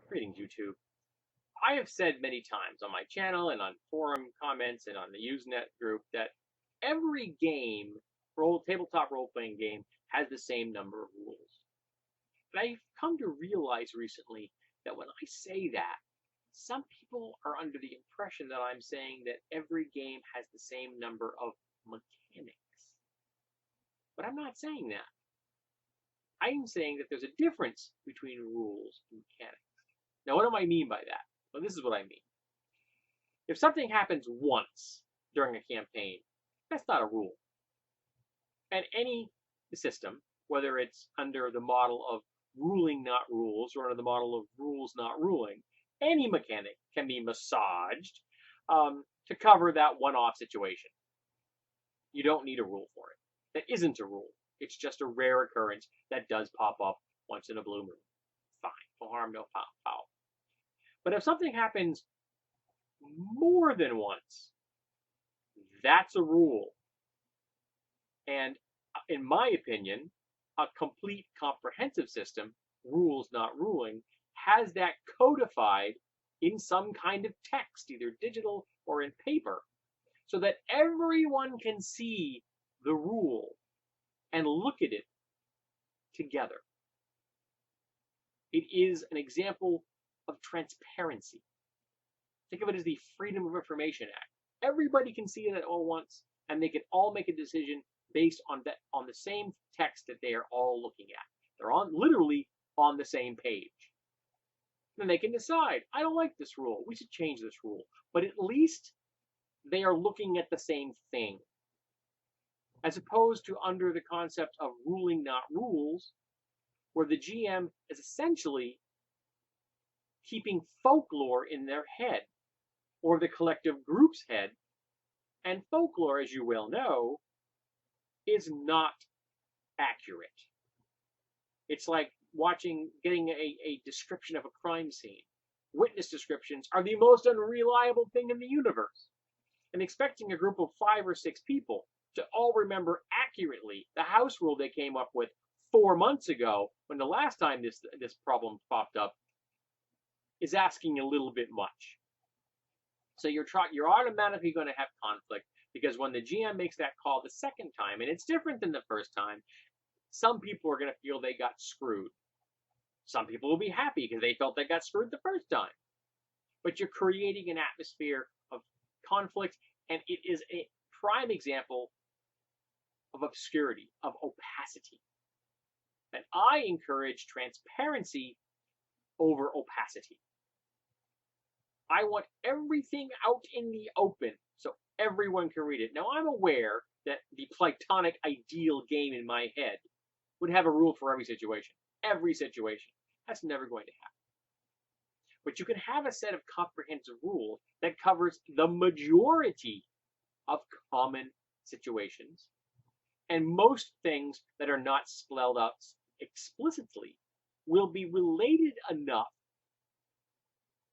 Greetings, YouTube. I have said many times on my channel and on forum comments and on the Usenet group that every tabletop role-playing game, has the same number of rules. But I've come to realize recently that when I say that, some people are under the impression that I'm saying that every game has the same number of mechanics. But I'm not saying that. I'm saying that there's a difference between rules and mechanics. Now, what do I mean by that? Well, this is what I mean. If something happens once during a campaign, that's not a rule. And any system, whether it's under the model of ruling not rules or under the model of rules not ruling, any mechanic can be massaged to cover that one-off situation. You don't need a rule for it. That isn't a rule. It's just a rare occurrence that does pop up once in a blue moon. Fine. No harm, no foul. But if something happens more than once, that's a rule. And in my opinion, a complete comprehensive system, rules not ruling, has that codified in some kind of text, either digital or in paper, so that everyone can see the rule and look at it together. It is an example of transparency. Think of it as the Freedom of Information Act. Everybody can see it all once, and they can all make a decision based on the same text that they are all looking at. They're literally on the same page. Then they can decide, I don't like this rule. We should change this rule. But at least they are looking at the same thing. As opposed to under the concept of ruling not rules, where the GM is essentially keeping folklore in their head, or the collective group's head. And folklore, as you well know, is not accurate. It's like getting a description of a crime scene. Witness descriptions are the most unreliable thing in the universe. And expecting a group of 5 or 6 people to all remember accurately the house rule they came up with 4 months ago, when the last time this problem popped up, is asking a little bit much. So you're automatically going to have conflict, because when the GM makes that call the second time, and it's different than the first time, some people are going to feel they got screwed. Some people will be happy because they felt they got screwed the first time. But you're creating an atmosphere of conflict, and it is a prime example of obscurity, of opacity. And I encourage transparency over opacity. I want everything out in the open so everyone can read it. Now, I'm aware that the platonic ideal game in my head would have a rule for every situation. Every situation. That's never going to happen. But you can have a set of comprehensive rules that covers the majority of common situations, and most things that are not spelled out explicitly will be related enough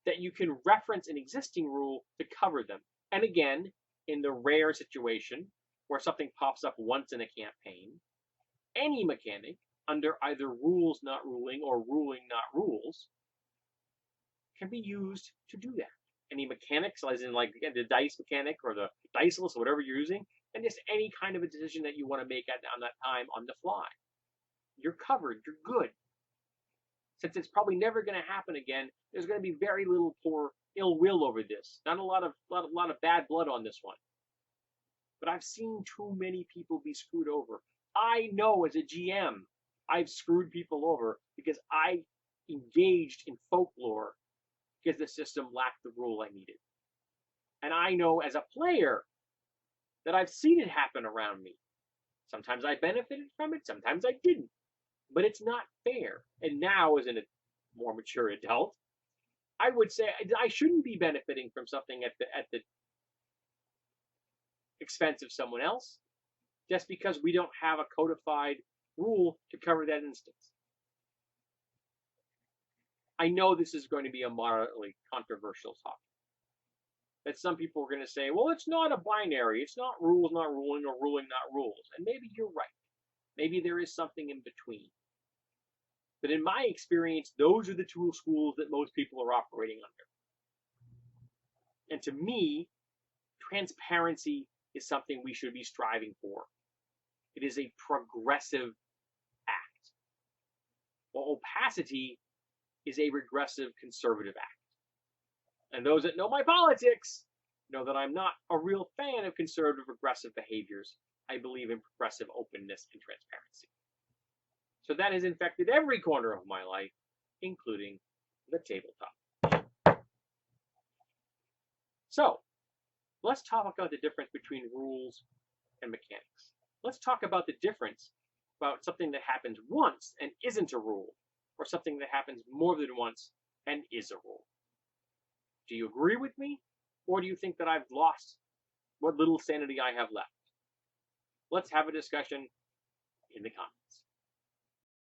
that you can reference an existing rule to cover them. And again, in the rare situation where something pops up once in a campaign, any mechanic under either rules not ruling or ruling not rules can be used to do that. Any mechanics, as in like the dice mechanic or the diceless, whatever you're using, and just any kind of a decision that you want to make on that time on the fly. You're covered, you're good. Since it's probably never going to happen again, there's going to be very little ill will over this. Not a lot of bad blood on this one. But I've seen too many people be screwed over. I know as a GM, I've screwed people over because I engaged in folklore because the system lacked the rule I needed. And I know as a player that I've seen it happen around me. Sometimes I benefited from it, sometimes I didn't. But it's not fair. And now, as a more mature adult, I would say I shouldn't be benefiting from something at the expense of someone else, just because we don't have a codified rule to cover that instance. I know this is going to be a moderately controversial topic. That some people are going to say, well, it's not a binary. It's not rules not ruling or ruling not rules. And maybe you're right. Maybe there is something in between. But in my experience, those are the two schools that most people are operating under. And to me, transparency is something we should be striving for. It is a progressive act, while opacity is a regressive conservative act. And those that know my politics know that I'm not a real fan of conservative regressive behaviors. I believe in progressive openness and transparency. So that has infected every corner of my life, including the tabletop. So let's talk about the difference between rules and mechanics. Let's talk about the difference about something that happens once and isn't a rule, or something that happens more than once and is a rule. Do you agree with me, or do you think that I've lost what little sanity I have left? Let's have a discussion in the comments.